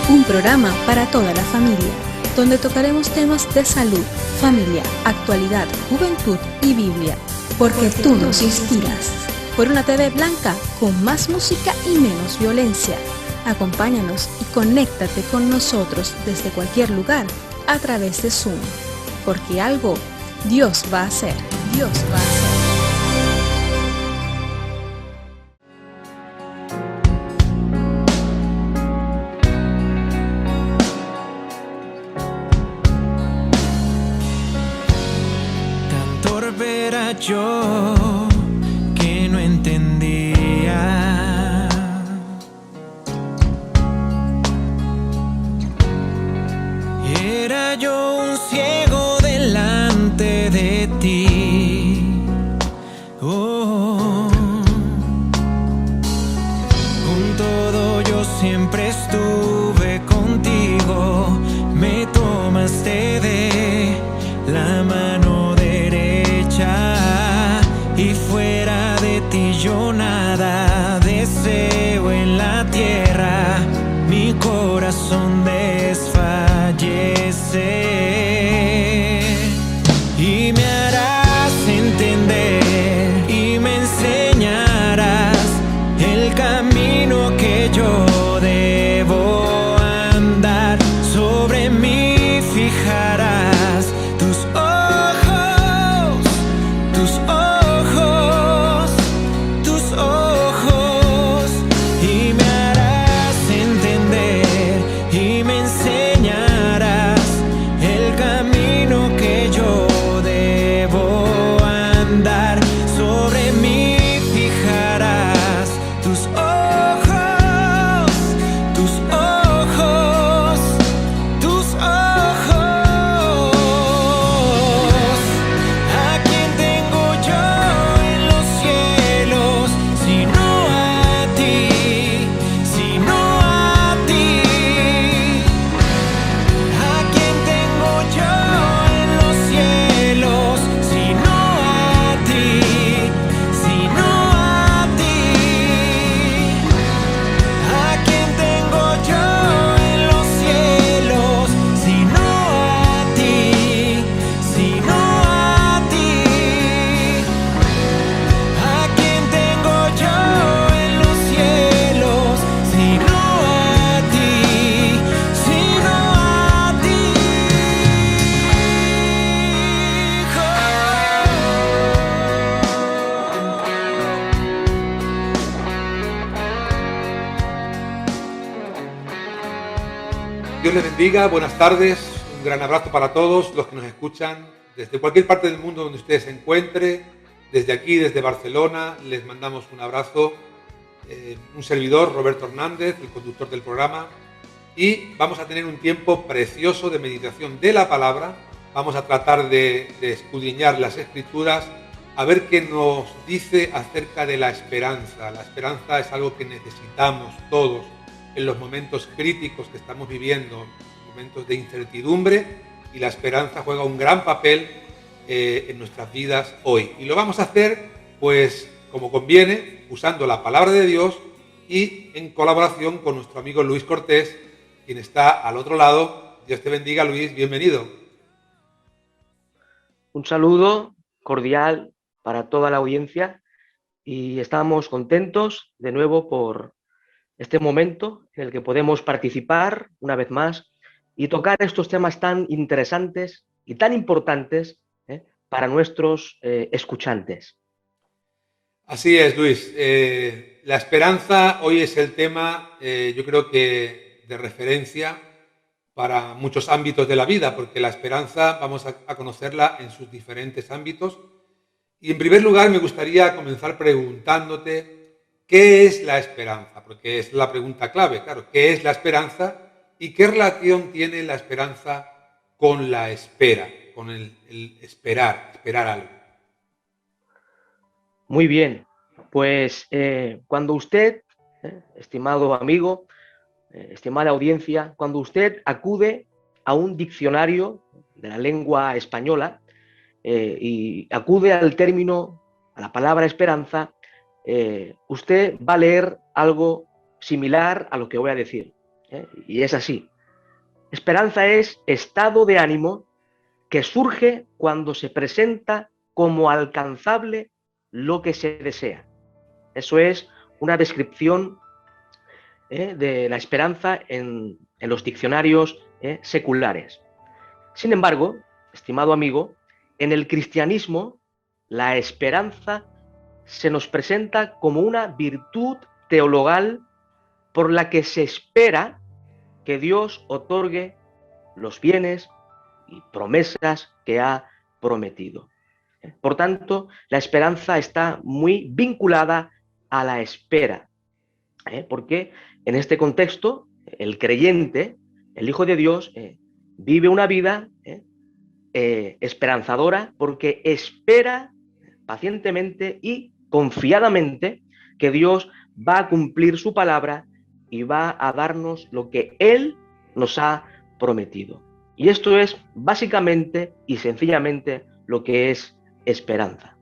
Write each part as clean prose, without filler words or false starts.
Un programa para toda la familia, donde tocaremos temas de salud, familia, actualidad, juventud y Biblia, porque tú nos inspiras. Por una TV blanca con más música y menos violencia. Acompáñanos y conéctate con nosotros desde cualquier lugar a través de Zoom, porque algo Dios va a hacer, Dios va a hacer. Yo que no entendía, era yo un ciego delante de ti. Oh, con todo yo siempre estuve contigo, me tomaste de la mano y fuera de ti yo nada deseo en la tierra, mi corazón desfallece. Y me harás entender y me enseñarás el camino que yo debo andar, sobre mí fijarás tus ojos, tus ojos. Dios les bendiga, buenas tardes, un gran abrazo para todos los que nos escuchan desde cualquier parte del mundo donde ustedes se encuentre. Desde aquí, desde Barcelona, les mandamos un abrazo, un servidor, Roberto Hernández, el conductor del programa, y vamos a tener un tiempo precioso de meditación de la palabra. Vamos a tratar de escudriñar las Escrituras, a ver qué nos dice acerca de la esperanza. La esperanza es algo que necesitamos todos en los momentos críticos que estamos viviendo, momentos de incertidumbre, y la esperanza juega un gran papel en nuestras vidas hoy. Y lo vamos a hacer, pues, como conviene, usando la palabra de Dios y en colaboración con nuestro amigo Luis Cortés, quien está al otro lado. Dios te bendiga, Luis, bienvenido. Un saludo cordial para toda la audiencia y estamos contentos de nuevo por este momento en el que podemos participar una vez más y tocar estos temas tan interesantes y tan importantes para nuestros escuchantes. Así es, Luis. La esperanza hoy es el tema, yo creo que de referencia para muchos ámbitos de la vida, porque la esperanza vamos a conocerla en sus diferentes ámbitos. Y en primer lugar me gustaría comenzar preguntándote, ¿qué es la esperanza? Porque es la pregunta clave, claro. ¿Qué es la esperanza y qué relación tiene la esperanza con la espera, con el esperar algo? Muy bien, pues cuando usted, estimado amigo, estimada audiencia, cuando usted acude a un diccionario de la lengua española y acude al término, a la palabra esperanza, usted va a leer algo similar a lo que voy a decir. Y es así. Esperanza es estado de ánimo que surge cuando se presenta como alcanzable lo que se desea. Eso es una descripción de la esperanza en los diccionarios seculares. Sin embargo, estimado amigo, en el cristianismo la esperanza se nos presenta como una virtud teologal por la que se espera que Dios otorgue los bienes y promesas que ha prometido. Por tanto, la esperanza está muy vinculada a la espera, porque en este contexto el creyente, el Hijo de Dios, vive una vida esperanzadora porque espera pacientemente y confiadamente que Dios va a cumplir su palabra y va a darnos lo que Él nos ha prometido. Y esto es básicamente y sencillamente lo que es esperanza.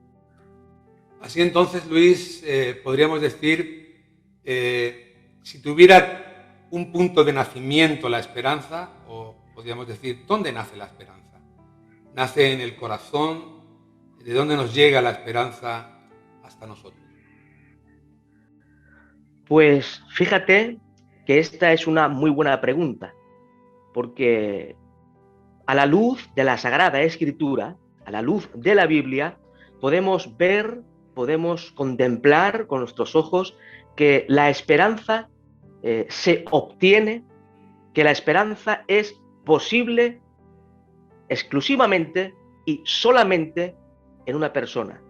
Así entonces, Luis, podríamos decir, si tuviera un punto de nacimiento la esperanza, o podríamos decir, ¿dónde nace la esperanza? ¿Nace en el corazón? ¿De dónde nos llega la esperanza hasta nosotros? Pues fíjate que esta es una muy buena pregunta, porque a la luz de la Sagrada Escritura, a la luz de la Biblia, podemos ver, podemos contemplar con nuestros ojos que la esperanza se obtiene, que la esperanza es posible exclusivamente y solamente en una persona.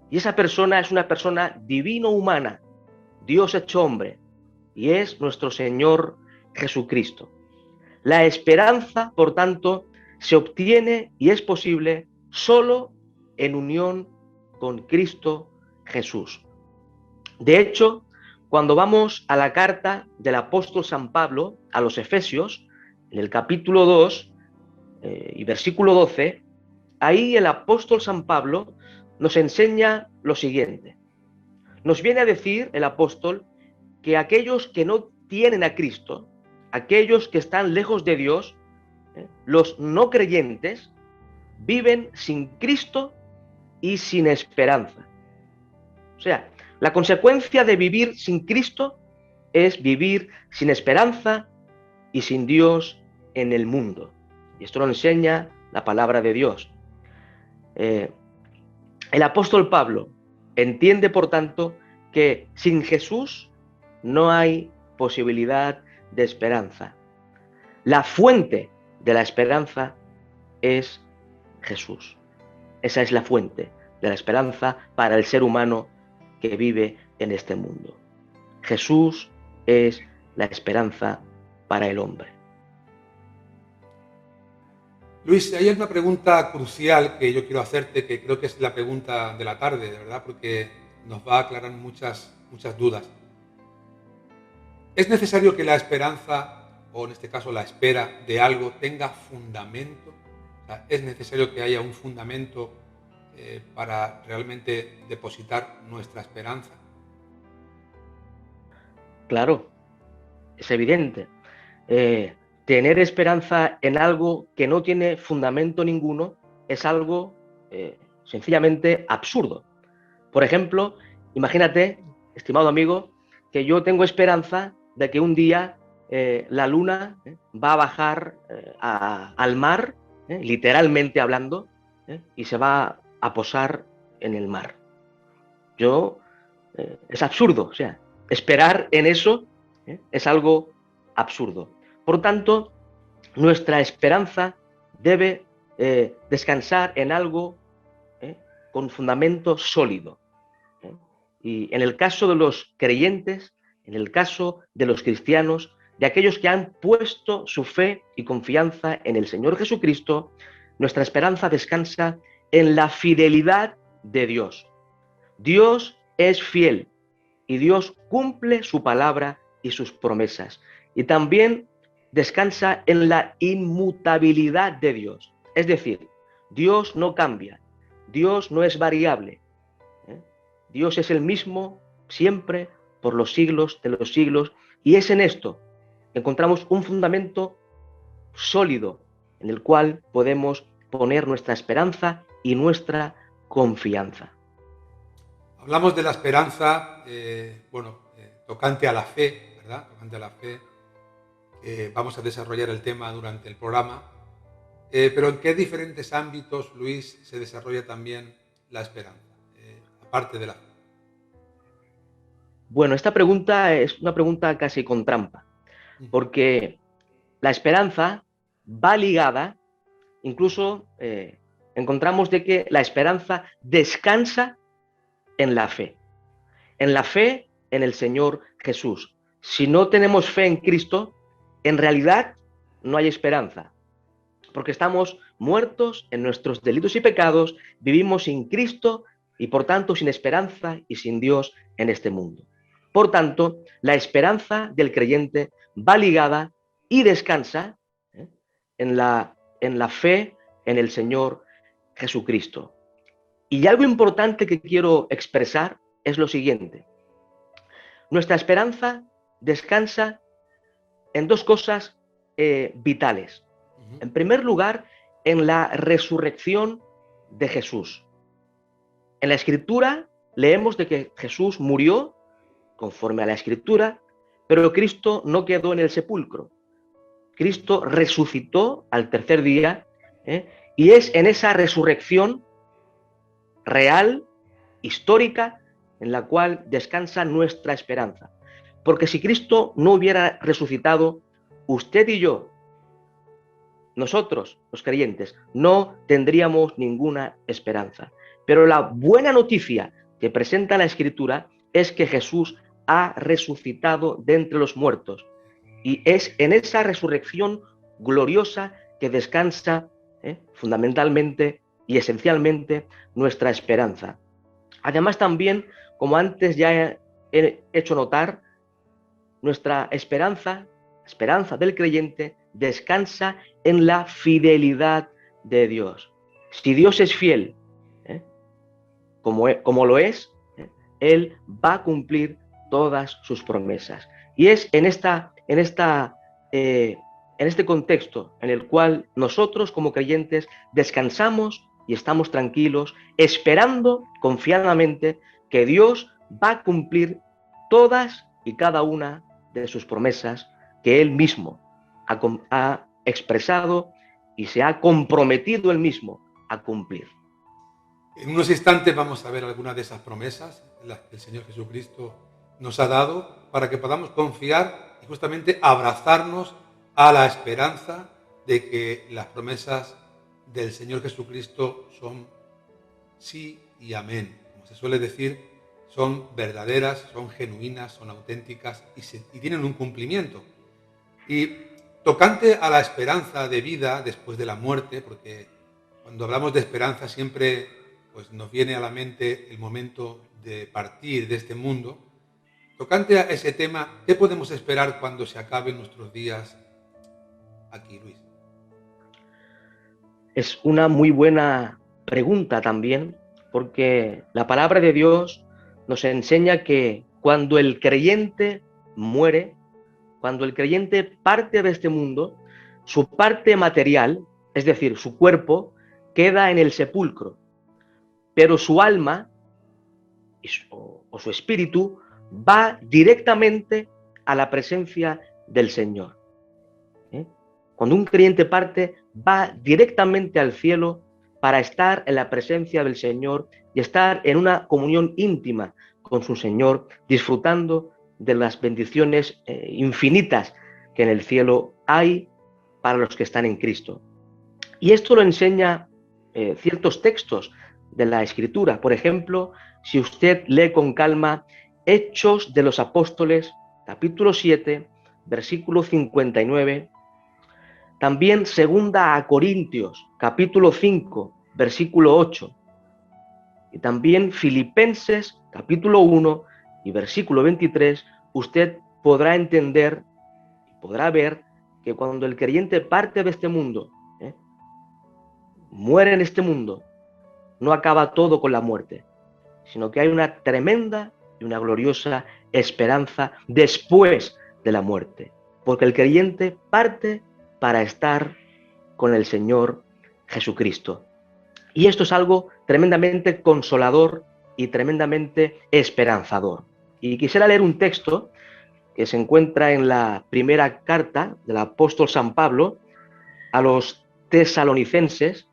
Y esa persona es una persona divino-humana, Dios hecho hombre, y es nuestro Señor Jesucristo. La esperanza, por tanto, se obtiene y es posible solo en unión con Cristo Jesús. De hecho, cuando vamos a la carta del apóstol San Pablo a los Efesios, en el capítulo 2 y versículo 12, ahí el apóstol San Pablo nos enseña lo siguiente. Nos viene a decir el apóstol que aquellos que no tienen a Cristo, aquellos que están lejos de Dios, los no creyentes, viven sin Cristo y sin esperanza. O sea, la consecuencia de vivir sin Cristo es vivir sin esperanza y sin Dios en el mundo. Y esto lo enseña la palabra de Dios. El apóstol Pablo entiende, por tanto, que sin Jesús no hay posibilidad de esperanza. La fuente de la esperanza es Jesús. Esa es la fuente de la esperanza para el ser humano que vive en este mundo. Jesús es la esperanza para el hombre. Luis, hay una pregunta crucial que yo quiero hacerte, que creo que es la pregunta de la tarde, de verdad, porque nos va a aclarar muchas dudas. ¿Es necesario que la esperanza, o en este caso la espera de algo, tenga fundamento? O sea, ¿es necesario que haya un fundamento para realmente depositar nuestra esperanza? Claro, es evidente. Tener esperanza en algo que no tiene fundamento ninguno es algo sencillamente absurdo. Por ejemplo, imagínate, estimado amigo, que yo tengo esperanza de que un día la luna va a bajar al mar, literalmente hablando, y se va a posar en el mar. Es absurdo, o sea, esperar en eso es algo absurdo. Por tanto, nuestra esperanza debe descansar en algo con fundamento sólido. Y en el caso de los creyentes, en el caso de los cristianos, de aquellos que han puesto su fe y confianza en el Señor Jesucristo, nuestra esperanza descansa en la fidelidad de Dios. Dios es fiel y Dios cumple su palabra y sus promesas. Y también descansa en la inmutabilidad de Dios. Es decir, Dios no cambia, Dios no es variable. Dios es el mismo siempre, por los siglos de los siglos, y es en esto encontramos un fundamento sólido en el cual podemos poner nuestra esperanza y nuestra confianza. Hablamos de la esperanza, tocante a la fe, ¿verdad? Tocante a la fe. Vamos a desarrollar el tema durante el programa. Pero ¿en qué diferentes ámbitos, Luis, se desarrolla también la esperanza, aparte de la fe? Bueno, esta pregunta es una pregunta casi con trampa, porque la esperanza va ligada, incluso encontramos de que la esperanza descansa en la fe en el Señor Jesús. Si no tenemos fe en Cristo, en realidad no hay esperanza, porque estamos muertos en nuestros delitos y pecados, vivimos sin Cristo y por tanto sin esperanza y sin Dios en este mundo. Por tanto, la esperanza del creyente va ligada y descansa en la fe en el Señor Jesucristo. Y algo importante que quiero expresar es lo siguiente. Nuestra esperanza descansa en dos cosas vitales. En primer lugar, en la resurrección de Jesús. En la Escritura leemos de que Jesús murió conforme a la Escritura, pero Cristo no quedó en el sepulcro. Cristo resucitó al tercer día, y es en esa resurrección real, histórica, en la cual descansa nuestra esperanza. Porque si Cristo no hubiera resucitado, usted y yo, nosotros, los creyentes, no tendríamos ninguna esperanza. Pero la buena noticia que presenta la Escritura es que Jesús ha resucitado de entre los muertos. Y es en esa resurrección gloriosa que descansa fundamentalmente y esencialmente nuestra esperanza. Además también, como antes ya he hecho notar, nuestra esperanza del creyente, descansa en la fidelidad de Dios. Si Dios es fiel, como lo es, Él va a cumplir todas sus promesas. Y es en este contexto en el cual nosotros como creyentes descansamos y estamos tranquilos, esperando confiadamente que Dios va a cumplir todas y cada una de sus promesas que Él mismo ha expresado y se ha comprometido Él mismo a cumplir. En unos instantes vamos a ver algunas de esas promesas que el Señor Jesucristo nos ha dado para que podamos confiar y justamente abrazarnos a la esperanza de que las promesas del Señor Jesucristo son sí y amén. Como se suele decir, son verdaderas, son genuinas, son auténticas y tienen un cumplimiento. Y tocante a la esperanza de vida después de la muerte, porque cuando hablamos de esperanza siempre nos viene a la mente el momento de partir de este mundo. Tocante a ese tema, ¿qué podemos esperar cuando se acaben nuestros días aquí, Luis? Es una muy buena pregunta también, porque la palabra de Dios nos enseña que cuando el creyente muere, cuando el creyente parte de este mundo, su parte material, es decir, su cuerpo, queda en el sepulcro, pero su alma o su espíritu va directamente a la presencia del Señor. Cuando un creyente parte, va directamente al cielo para estar en la presencia del Señor y estar en una comunión íntima con su Señor, disfrutando de las bendiciones infinitas que en el cielo hay para los que están en Cristo. Y esto lo enseña ciertos textos de la Escritura. Por ejemplo, si usted lee con calma Hechos de los Apóstoles, capítulo 7, versículo 59, también Segunda a Corintios, capítulo 5, versículo 8, y también Filipenses, capítulo 1 y versículo 23, usted podrá entender, podrá ver que cuando el creyente parte de este mundo, muere en este mundo, no acaba todo con la muerte, sino que hay una tremenda y una gloriosa esperanza después de la muerte. porque el creyente parte para estar con el Señor Jesucristo. Y esto es algo tremendamente consolador y tremendamente esperanzador. Y quisiera leer un texto que se encuentra en la primera carta del apóstol San Pablo a los tesalonicenses,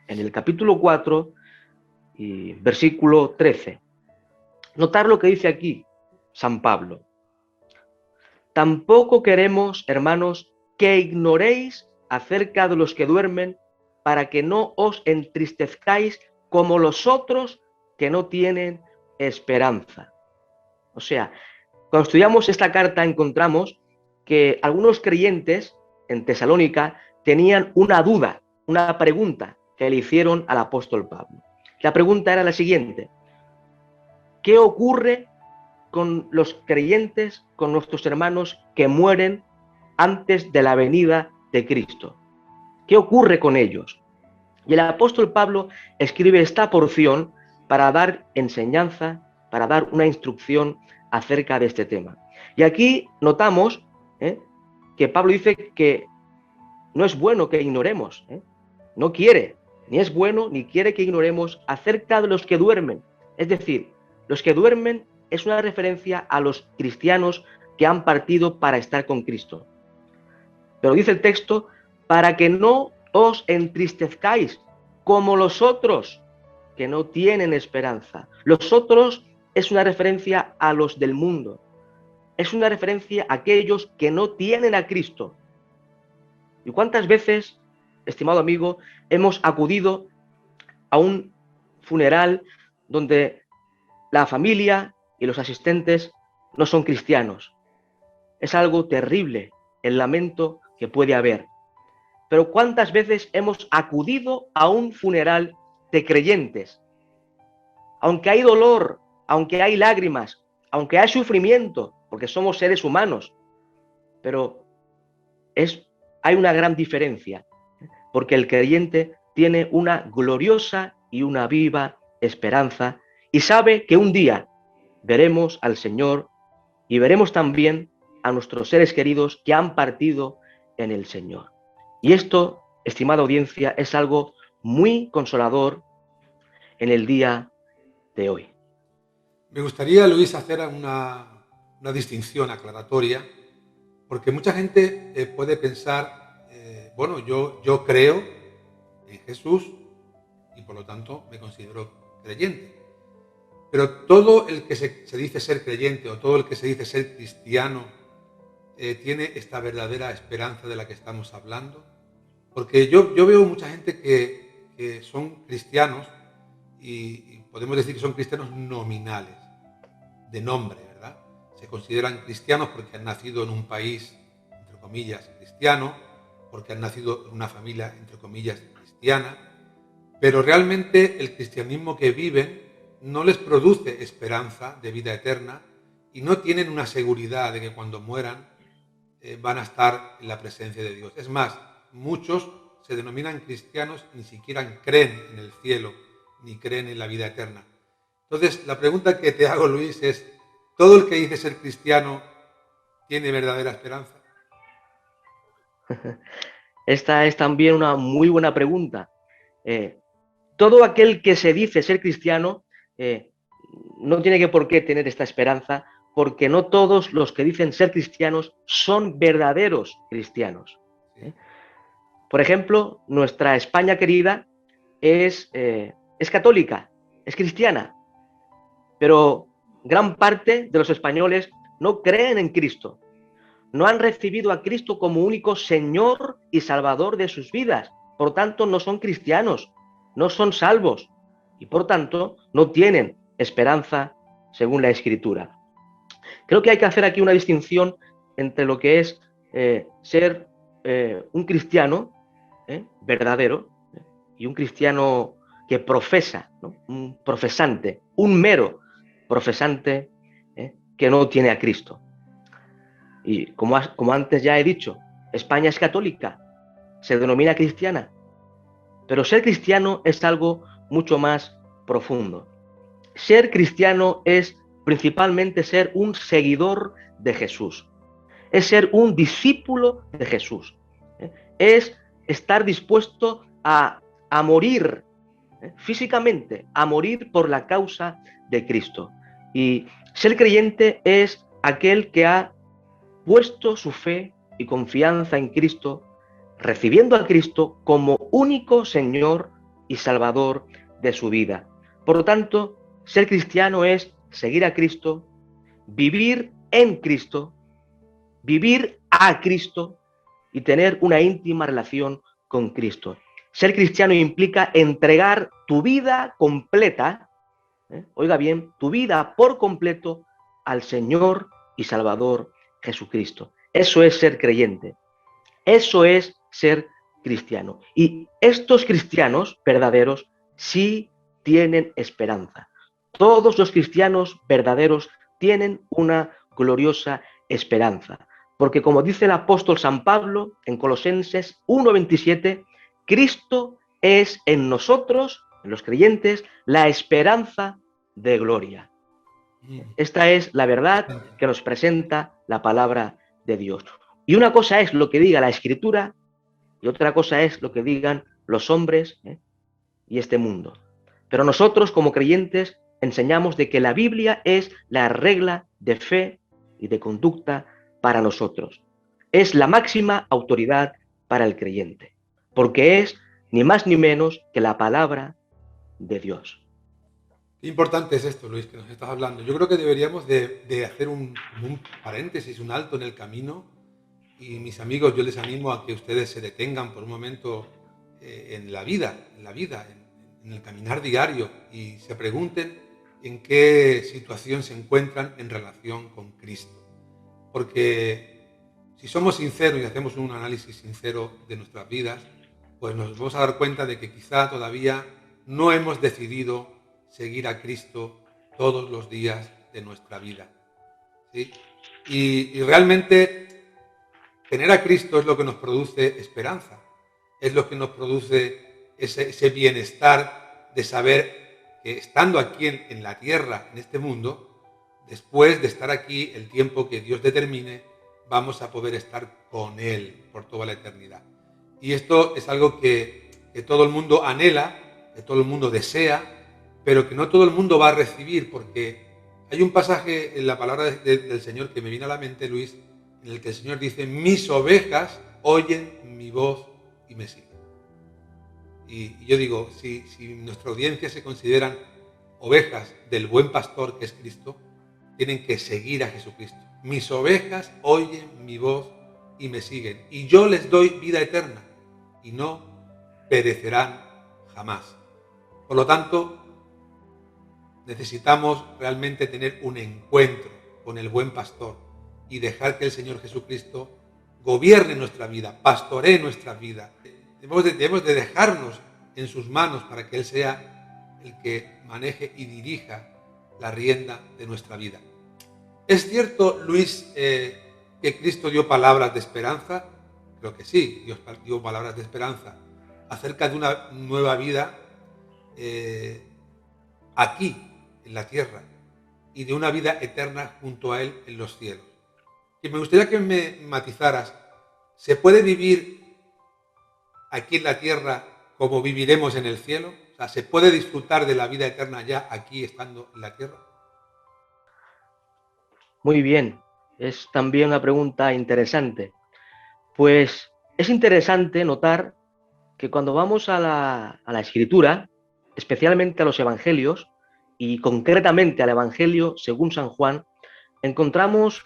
en el capítulo 4 y versículo 13. Notar lo que dice aquí San Pablo. Tampoco queremos, hermanos, que ignoréis acerca de los que duermen, para que no os entristezcáis como los otros que no tienen esperanza. O sea, cuando estudiamos esta carta encontramos que algunos creyentes en Tesalónica tenían una duda, una pregunta que le hicieron al apóstol Pablo. La pregunta era la siguiente: ¿qué ocurre con los creyentes, con nuestros hermanos que mueren antes de la venida de Cristo? ¿Qué ocurre con ellos? Y el apóstol Pablo escribe esta porción para dar enseñanza, para dar una instrucción acerca de este tema. Y aquí notamos que Pablo dice que no es bueno que ignoremos, no quiere, ni es bueno ni quiere que ignoremos acerca de los que duermen. Es decir, los que duermen es una referencia a los cristianos que han partido para estar con Cristo. Pero dice el texto, para que no os entristezcáis como los otros que no tienen esperanza. Los otros es una referencia a los del mundo. Es una referencia a aquellos que no tienen a Cristo. ¿Y cuántas veces, estimado amigo, hemos acudido a un funeral donde la familia y los asistentes no son cristianos? Es algo terrible el lamento que puede haber. Pero ¿cuántas veces hemos acudido a un funeral de creyentes? Aunque hay dolor, aunque hay lágrimas, aunque hay sufrimiento, porque somos seres humanos, pero hay una gran diferencia, porque el creyente tiene una gloriosa y una viva esperanza y sabe que un día veremos al Señor y veremos también a nuestros seres queridos que han partido en el Señor. Y esto, estimada audiencia, es algo muy consolador en el día de hoy. Me gustaría, Luis, hacer una distinción aclaratoria, porque mucha gente puede pensar, bueno, yo creo en Jesús y por lo tanto me considero creyente. Pero todo el que se dice ser creyente o todo el que se dice ser cristiano tiene esta verdadera esperanza de la que estamos hablando. Porque yo veo mucha gente que son cristianos y podemos decir que son cristianos nominales, de nombre, ¿verdad? Se consideran cristianos porque han nacido en un país, entre comillas, cristiano, porque han nacido en una familia, entre comillas, cristiana, pero realmente el cristianismo que viven no les produce esperanza de vida eterna y no tienen una seguridad de que cuando mueran van a estar en la presencia de Dios. Es más, muchos se denominan cristianos y ni siquiera creen en el cielo ni creen en la vida eterna. Entonces, la pregunta que te hago, Luis, es: ¿todo el que dice ser cristiano tiene verdadera esperanza? Esta es también una muy buena pregunta. Todo aquel que se dice ser cristiano no tiene por qué tener esta esperanza, porque no todos los que dicen ser cristianos son verdaderos cristianos. Por ejemplo, nuestra España querida es católica, es cristiana, pero gran parte de los españoles no creen en Cristo, no han recibido a Cristo como único Señor y Salvador de sus vidas, por tanto no son cristianos, no son salvos y por tanto no tienen esperanza según la Escritura. Creo que hay que hacer aquí una distinción entre lo que es ser un cristiano verdadero y un cristiano que profesa, ¿no? Un profesante, un mero profesante que no tiene a Cristo. Y como antes ya he dicho, España es católica, se denomina cristiana, pero ser cristiano es algo mucho más profundo. Ser cristiano es principalmente ser un seguidor de Jesús. es ser un discípulo de Jesús. Es estar dispuesto a morir físicamente, a morir por la causa de Cristo. Y ser creyente es aquel que ha puesto su fe y confianza en Cristo, recibiendo a Cristo como único Señor y Salvador de su vida. Por lo tanto, ser cristiano es seguir a Cristo, vivir en Cristo, vivir a Cristo y tener una íntima relación con Cristo. Ser cristiano implica entregar tu vida completa, oiga bien, tu vida por completo al Señor y Salvador Jesucristo. Eso es ser creyente. Eso es ser cristiano. Y estos cristianos verdaderos sí tienen esperanza. Todos los cristianos verdaderos tienen una gloriosa esperanza. Porque como dice el apóstol San Pablo en Colosenses 1:27, Cristo es en nosotros, en los creyentes, la esperanza de gloria. Esta es la verdad que nos presenta la palabra de Dios. Y una cosa es lo que diga la Escritura y otra cosa es lo que digan los hombres y este mundo. Pero nosotros como creyentes enseñamos de que la Biblia es la regla de fe y de conducta para nosotros. Es la máxima autoridad para el creyente, porque es ni más ni menos que la palabra de Dios. Qué importante es esto, Luis, que nos estás hablando. Yo creo que deberíamos de hacer un paréntesis, un alto en el camino. Y mis amigos, yo les animo a que ustedes se detengan por un momento en la vida, en el caminar diario y se pregunten en qué situación se encuentran en relación con Cristo. Porque si somos sinceros y hacemos un análisis sincero de nuestras vidas, pues nos vamos a dar cuenta de que quizá todavía no hemos decidido seguir a Cristo todos los días de nuestra vida, ¿sí? Y realmente tener a Cristo es lo que nos produce esperanza, es lo que nos produce ese bienestar de saber que estando aquí en la tierra, en este mundo, después de estar aquí el tiempo que Dios determine, vamos a poder estar con Él por toda la eternidad. Y esto es algo que todo el mundo anhela, que todo el mundo desea, pero que no todo el mundo va a recibir, porque hay un pasaje en la palabra del Señor que me viene a la mente, Luis, en el que el Señor dice: mis ovejas oyen mi voz y me siguen. Y yo digo, si nuestra audiencia se consideran ovejas del buen pastor que es Cristo, tienen que seguir a Jesucristo. Mis ovejas oyen mi voz y me siguen, y yo les doy vida eterna, y no perecerán jamás. Por lo tanto, necesitamos realmente tener un encuentro con el buen pastor y dejar que el Señor Jesucristo gobierne nuestra vida, pastoree nuestra vida. Debemos de dejarnos en sus manos para que Él sea el que maneje y dirija la rienda de nuestra vida. ¿Es cierto, Luis, que Cristo dio palabras de esperanza? Creo que sí, Dios dio palabras de esperanza acerca de una nueva vida aquí, en la tierra, y de una vida eterna junto a Él en los cielos. Y me gustaría que me matizaras, ¿se puede vivir aquí en la tierra como viviremos en el cielo? O sea, ¿se puede disfrutar de la vida eterna ya aquí estando en la tierra? Muy bien, es también una pregunta interesante. Pues es interesante notar que cuando vamos a la Escritura, especialmente a los Evangelios, y concretamente al Evangelio según San Juan, encontramos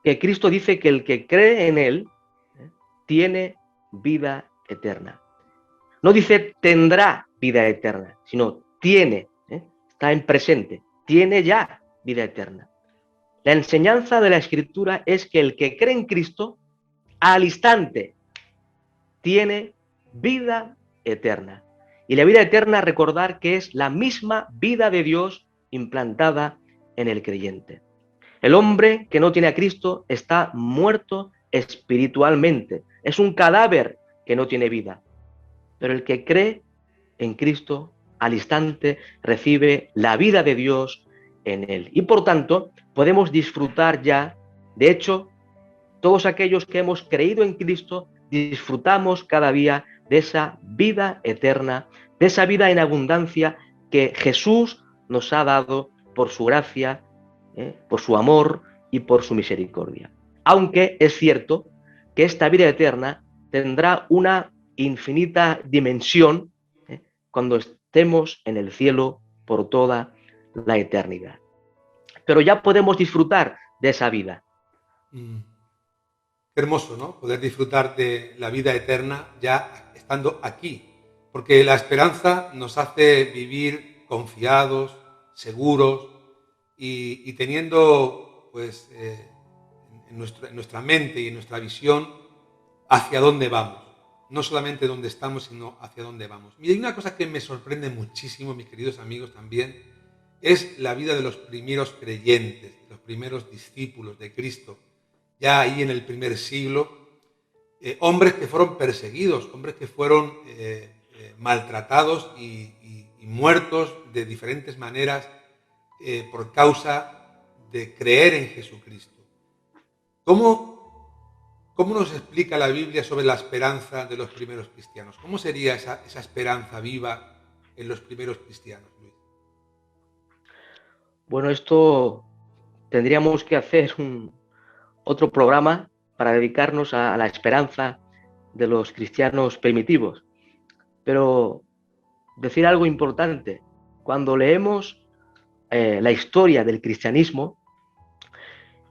que Cristo dice que el que cree en Él tiene vida eterna. No dice tendrá vida eterna, sino tiene, está en presente, tiene ya vida eterna. La enseñanza de la Escritura es que el que cree en Cristo, al instante, tiene vida eterna. Y la vida eterna, recordar que es la misma vida de Dios implantada en el creyente. El hombre que no tiene a Cristo está muerto espiritualmente. Es un cadáver que no tiene vida. Pero el que cree en Cristo, al instante, recibe la vida de Dios en él. Y por tanto, podemos disfrutar ya, de hecho, todos aquellos que hemos creído en Cristo, disfrutamos cada día de esa vida eterna, de esa vida en abundancia que Jesús nos ha dado por su gracia, por su amor y por su misericordia. Aunque es cierto que esta vida eterna tendrá una infinita dimensión cuando estemos en el cielo por toda la eternidad. Pero ya podemos disfrutar de esa vida. Qué hermoso, ¿no? Poder disfrutar de la vida eterna ya estando aquí, porque la esperanza nos hace vivir confiados, seguros y teniendo pues en nuestra mente y en nuestra visión hacia dónde vamos. No solamente dónde estamos, sino hacia dónde vamos. Y hay una cosa que me sorprende muchísimo, mis queridos amigos, también, es la vida de los primeros creyentes, los primeros discípulos de Cristo. Ya ahí en el primer siglo, hombres que fueron perseguidos, hombres que fueron maltratados y muertos de diferentes maneras por causa de creer en Jesucristo. ¿Cómo nos explica la Biblia sobre la esperanza de los primeros cristianos? ¿Cómo sería esa esperanza viva en los primeros cristianos, Luis? Bueno, esto tendríamos que hacer otro programa para dedicarnos a la esperanza de los cristianos primitivos. Pero decir algo importante, cuando leemos la historia del cristianismo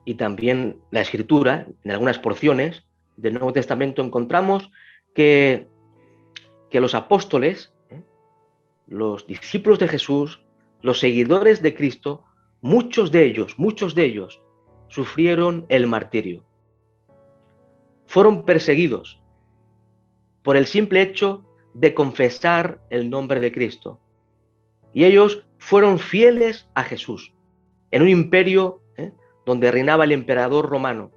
y también la Escritura, en algunas porciones del Nuevo Testamento encontramos que los apóstoles, los discípulos de Jesús, los seguidores de Cristo, muchos de ellos sufrieron el martirio. Fueron perseguidos por el simple hecho de confesar el nombre de Cristo. Y ellos fueron fieles a Jesús en un imperio donde reinaba el emperador romano.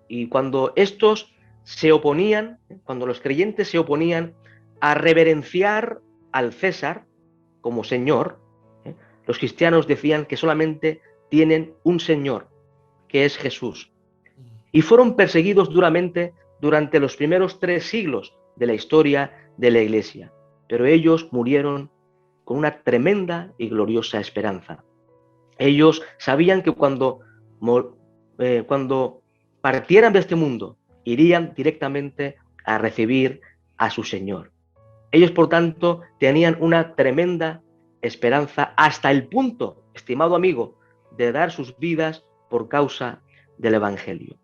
Y cuando estos se oponían, cuando los creyentes se oponían a reverenciar al César como Señor, los cristianos decían que solamente tienen un Señor, que es Jesús. Y fueron perseguidos duramente durante los primeros 3 siglos de la historia de la Iglesia. Pero ellos murieron con una tremenda y gloriosa esperanza. Ellos sabían que cuando partieran de este mundo, irían directamente a recibir a su Señor. Ellos, por tanto, tenían una tremenda esperanza hasta el punto, estimado amigo, de dar sus vidas por causa del Evangelio.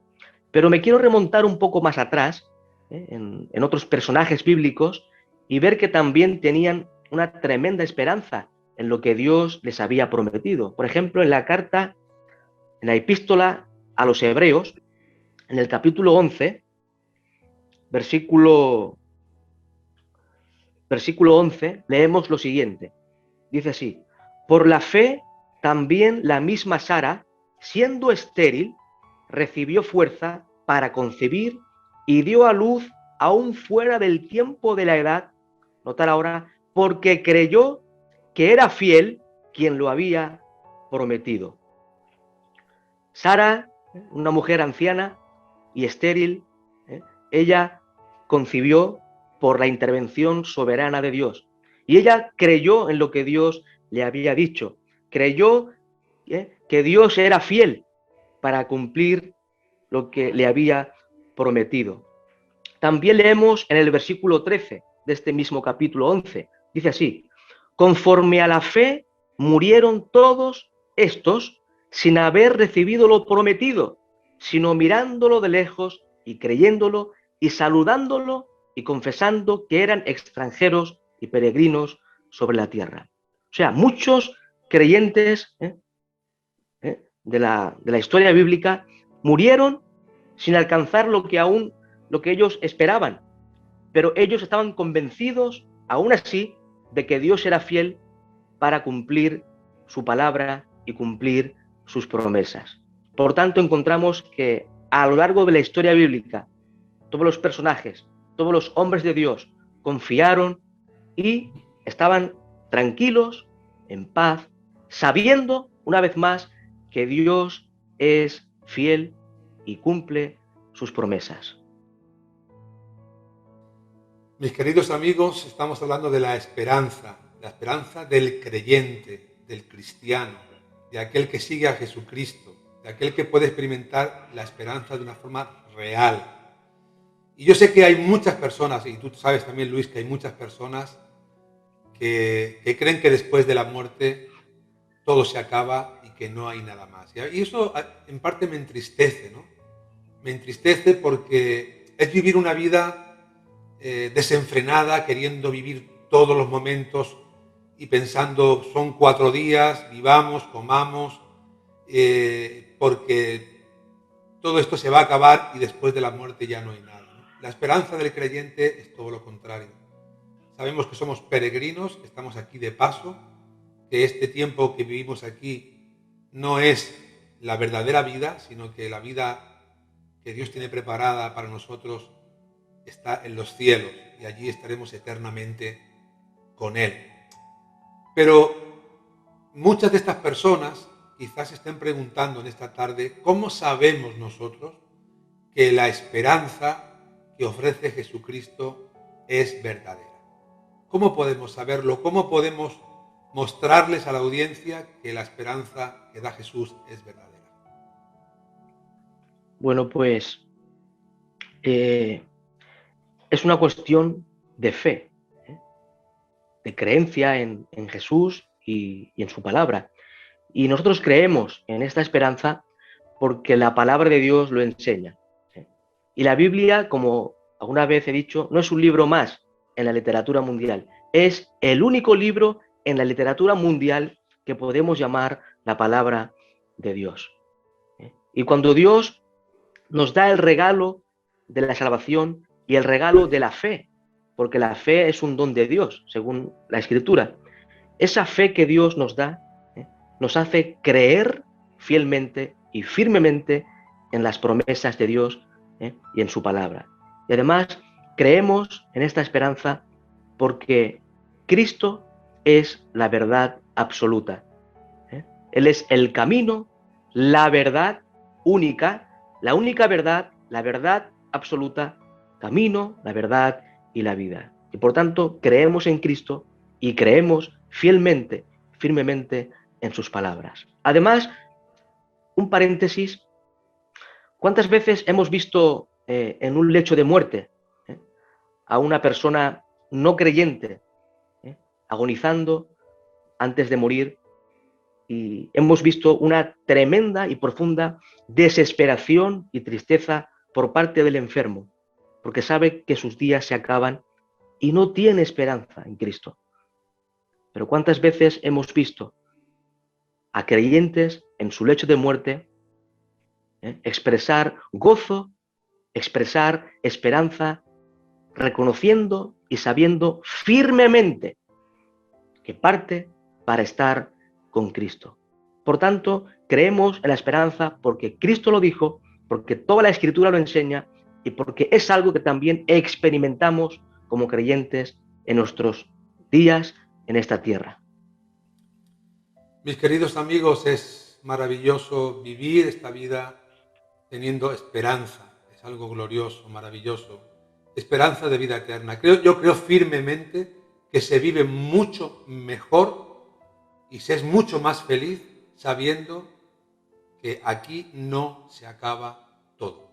Pero me quiero remontar un poco más atrás, en otros personajes bíblicos, y ver que también tenían una tremenda esperanza en lo que Dios les había prometido. Por ejemplo, en la epístola a los Hebreos, en el capítulo 11, versículo 11, leemos lo siguiente. Dice así: por la fe también la misma Sara, siendo estéril, recibió fuerza para concebir y dio a luz aún fuera del tiempo de la edad, notar ahora, porque creyó que era fiel quien lo había prometido. Sara, una mujer anciana y estéril, ella concibió por la intervención soberana de Dios. Y ella creyó en lo que Dios le había dicho. Creyó que Dios era fiel para cumplir lo que le había prometido. También leemos en el versículo 13 de este mismo capítulo 11. Dice así: conforme a la fe murieron todos estos sin haber recibido lo prometido, sino mirándolo de lejos y creyéndolo y saludándolo y confesando que eran extranjeros y peregrinos sobre la tierra. O sea, muchos creyentes de la historia bíblica murieron sin alcanzar lo que ellos esperaban, pero ellos estaban convencidos, aún así, de que Dios era fiel para cumplir su palabra y cumplir sus promesas. Por tanto, encontramos que a lo largo de la historia bíblica, todos los personajes, todos los hombres de Dios confiaron y estaban tranquilos, en paz, sabiendo, una vez más, que Dios es fiel y cumple sus promesas. Mis queridos amigos, estamos hablando de la esperanza del creyente, del cristiano, de aquel que sigue a Jesucristo, de aquel que puede experimentar la esperanza de una forma real. Y yo sé que hay muchas personas, y tú sabes también, Luis, que hay muchas personas que creen que después de la muerte todo se acaba y que no hay nada más. Y eso en parte me entristece, ¿no? Me entristece porque es vivir una vida desenfrenada, queriendo vivir todos los momentos y pensando son 4 días, vivamos, comamos, porque todo esto se va a acabar y después de la muerte ya no hay nada, ¿no? La esperanza del creyente es todo lo contrario. Sabemos que somos peregrinos, que estamos aquí de paso, que este tiempo que vivimos aquí no es la verdadera vida, sino que la vida que Dios tiene preparada para nosotros está en los cielos y allí estaremos eternamente con Él. Pero muchas de estas personas quizás estén preguntando en esta tarde, ¿cómo sabemos nosotros que la esperanza que ofrece Jesucristo es verdadera? ¿Cómo podemos saberlo? ¿Cómo podemos mostrarles a la audiencia que la esperanza que da Jesús es verdadera? Bueno, pues es una cuestión de fe, de creencia en Jesús y en su palabra. Y nosotros creemos en esta esperanza porque la palabra de Dios lo enseña. Y la Biblia, como alguna vez he dicho, no es un libro más en la literatura mundial. Es el único libro en la literatura mundial que podemos llamar la palabra de Dios. Y cuando Dios nos da el regalo de la salvación y el regalo de la fe, porque la fe es un don de Dios, según la Escritura, esa fe que Dios nos da nos hace creer fielmente y firmemente en las promesas de Dios y en su palabra. Y además creemos en esta esperanza porque Cristo es la verdad absoluta. Él es el camino, la verdad única, la única verdad, la verdad absoluta, camino, la verdad y la vida. Y por tanto creemos en Cristo y creemos fielmente, firmemente en sus palabras. Además, un paréntesis, ¿cuántas veces hemos visto en un lecho de muerte a una persona no creyente agonizando antes de morir? Y hemos visto una tremenda y profunda desesperación y tristeza por parte del enfermo, porque sabe que sus días se acaban y no tiene esperanza en Cristo. Pero ¿cuántas veces hemos visto a creyentes en su lecho de muerte expresar gozo, expresar esperanza, reconociendo y sabiendo firmemente que parte para estar con Cristo? Por tanto, creemos en la esperanza porque Cristo lo dijo, porque toda la Escritura lo enseña y porque es algo que también experimentamos como creyentes en nuestros días en esta tierra. Mis queridos amigos, es maravilloso vivir esta vida teniendo esperanza. Es algo glorioso, maravilloso. Esperanza de vida eterna. Yo creo firmemente que se vive mucho mejor y se es mucho más feliz sabiendo que aquí no se acaba todo.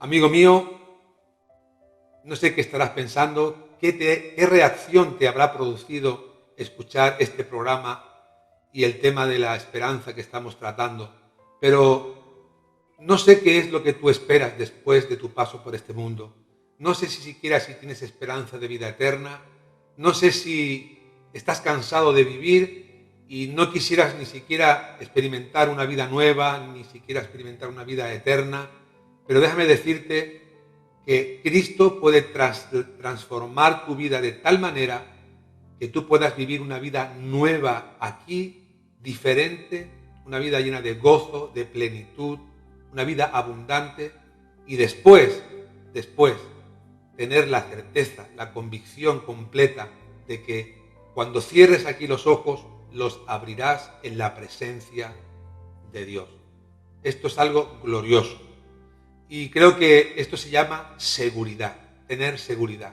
Amigo mío, no sé qué estarás pensando, qué reacción te habrá producido escuchar este programa y el tema de la esperanza que estamos tratando, pero no sé qué es lo que tú esperas después de tu paso por este mundo. No sé si siquiera si tienes esperanza de vida eterna, no sé si estás cansado de vivir y no quisieras ni siquiera experimentar una vida nueva, ni siquiera experimentar una vida eterna, pero déjame decirte que Cristo puede transformar tu vida de tal manera que tú puedas vivir una vida nueva aquí, diferente, una vida llena de gozo, de plenitud, una vida abundante y después, tener la certeza, la convicción completa de que cuando cierres aquí los ojos, los abrirás en la presencia de Dios. Esto es algo glorioso. Y creo que esto se llama seguridad, tener seguridad.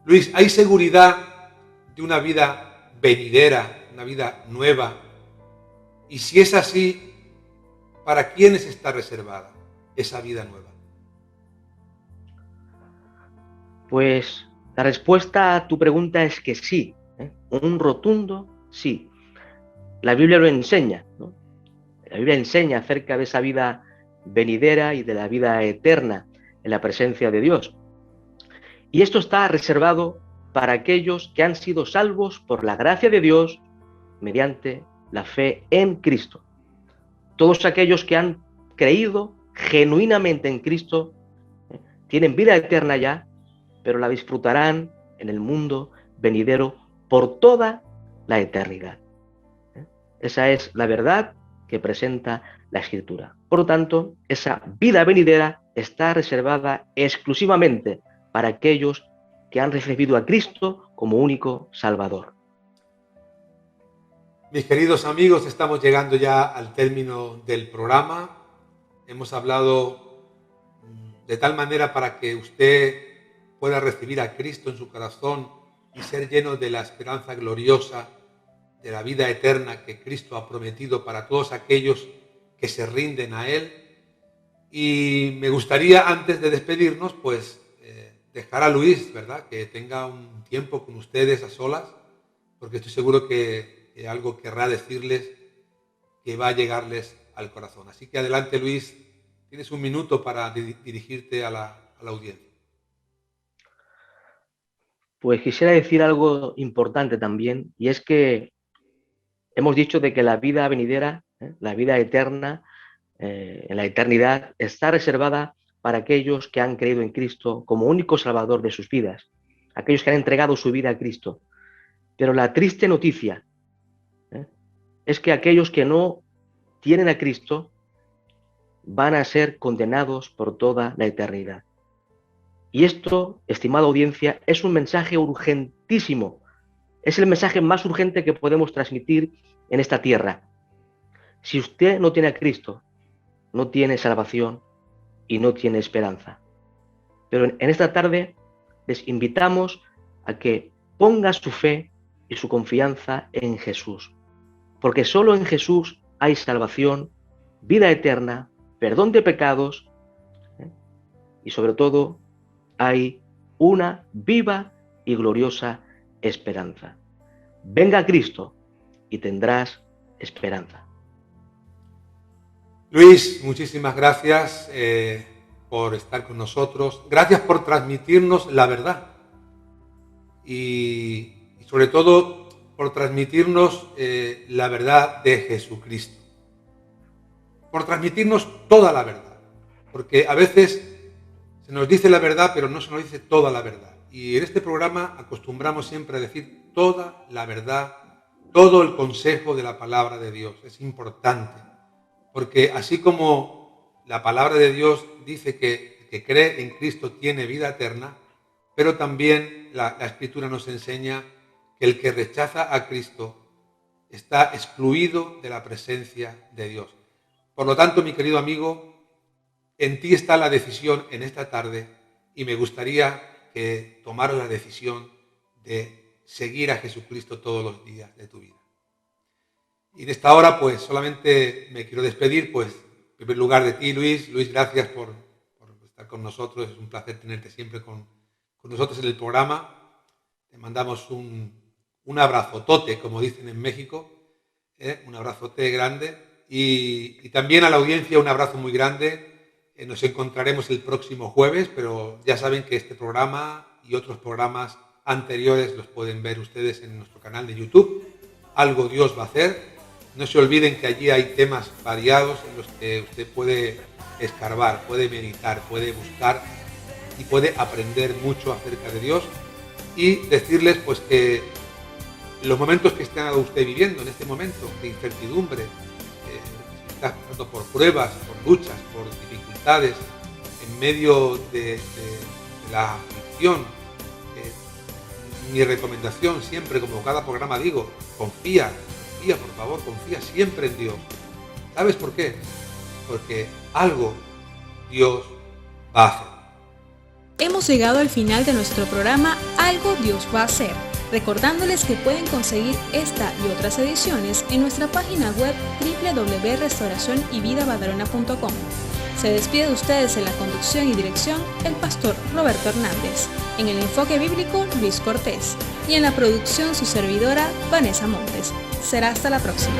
Luis, ¿hay seguridad de una vida venidera, una vida nueva? Y si es así, ¿para quiénes está reservada esa vida nueva? Pues la respuesta a tu pregunta es que sí, un rotundo sí. La Biblia lo enseña, ¿no? La Biblia enseña acerca de esa vida venidera y de la vida eterna en la presencia de Dios. Y esto está reservado para aquellos que han sido salvos por la gracia de Dios mediante la fe en Cristo. Todos aquellos que han creído genuinamente en Cristo tienen vida eterna ya, pero la disfrutarán en el mundo venidero por toda la eternidad. Esa es la verdad que presenta la Escritura. Por lo tanto, esa vida venidera está reservada exclusivamente para aquellos que han recibido a Cristo como único Salvador. Mis queridos amigos, estamos llegando ya al término del programa. Hemos hablado de tal manera para que usted pueda recibir a Cristo en su corazón y ser lleno de la esperanza gloriosa de la vida eterna que Cristo ha prometido para todos aquellos que se rinden a Él. Y me gustaría, antes de despedirnos, pues dejar a Luis, ¿verdad?, que tenga un tiempo con ustedes a solas, porque estoy seguro que algo querrá decirles que va a llegarles al corazón. Así que adelante, Luis, tienes un minuto para dirigirte a la audiencia. Pues quisiera decir algo importante también, y es que hemos dicho de que la vida venidera, la vida eterna, en la eternidad, está reservada para aquellos que han creído en Cristo como único Salvador de sus vidas, aquellos que han entregado su vida a Cristo. Pero la triste noticia es que aquellos que no tienen a Cristo van a ser condenados por toda la eternidad. Y esto, estimada audiencia, es un mensaje urgentísimo. Es el mensaje más urgente que podemos transmitir en esta tierra. Si usted no tiene a Cristo, no tiene salvación y no tiene esperanza. Pero en esta tarde les invitamos a que ponga su fe y su confianza en Jesús. Porque solo en Jesús hay salvación, vida eterna, perdón de pecados y sobre todo hay una viva y gloriosa esperanza. Venga a Cristo y tendrás esperanza. Luis, muchísimas gracias por estar con nosotros. Gracias por transmitirnos la verdad y sobre todo por transmitirnos la verdad de Jesucristo. Por transmitirnos toda la verdad. Porque a veces se nos dice la verdad, pero no se nos dice toda la verdad. Y en este programa acostumbramos siempre a decir toda la verdad, todo el consejo de la palabra de Dios. Es importante, porque así como la palabra de Dios dice que el que cree en Cristo tiene vida eterna, pero también la Escritura nos enseña que el que rechaza a Cristo está excluido de la presencia de Dios. Por lo tanto, mi querido amigo, en ti está la decisión en esta tarde y me gustaría que tomaras la decisión de seguir a Jesucristo todos los días de tu vida. Y en esta hora, pues, solamente me quiero despedir, pues, en primer lugar de ti, Luis. Luis, gracias por estar con nosotros. Es un placer tenerte siempre con nosotros en el programa. Te mandamos un abrazotote, como dicen en México, un abrazote grande. Y también a la audiencia un abrazo muy grande. Nos encontraremos el próximo jueves, pero ya saben que este programa y otros programas anteriores los pueden ver ustedes en nuestro canal de YouTube. Algo Dios va a hacer. No se olviden que allí hay temas variados en los que usted puede escarbar, puede meditar, puede buscar y puede aprender mucho acerca de Dios. Y decirles pues que los momentos que está usted viviendo en este momento de incertidumbre, si está pasando por pruebas, por luchas, por dificultades, en medio de la aflicción, mi recomendación siempre, como cada programa digo, confía, por favor, confía siempre en Dios. ¿Sabes por qué? Porque algo Dios va a hacer. Hemos llegado al final de nuestro programa Algo Dios va a hacer, recordándoles que pueden conseguir esta y otras ediciones en nuestra página web www.restauracionyvidabadalona.com. Se despide de ustedes en la conducción y dirección el pastor Roberto Hernández, en el enfoque bíblico Luis Cortés y en la producción su servidora Vanessa Montes. Será hasta la próxima.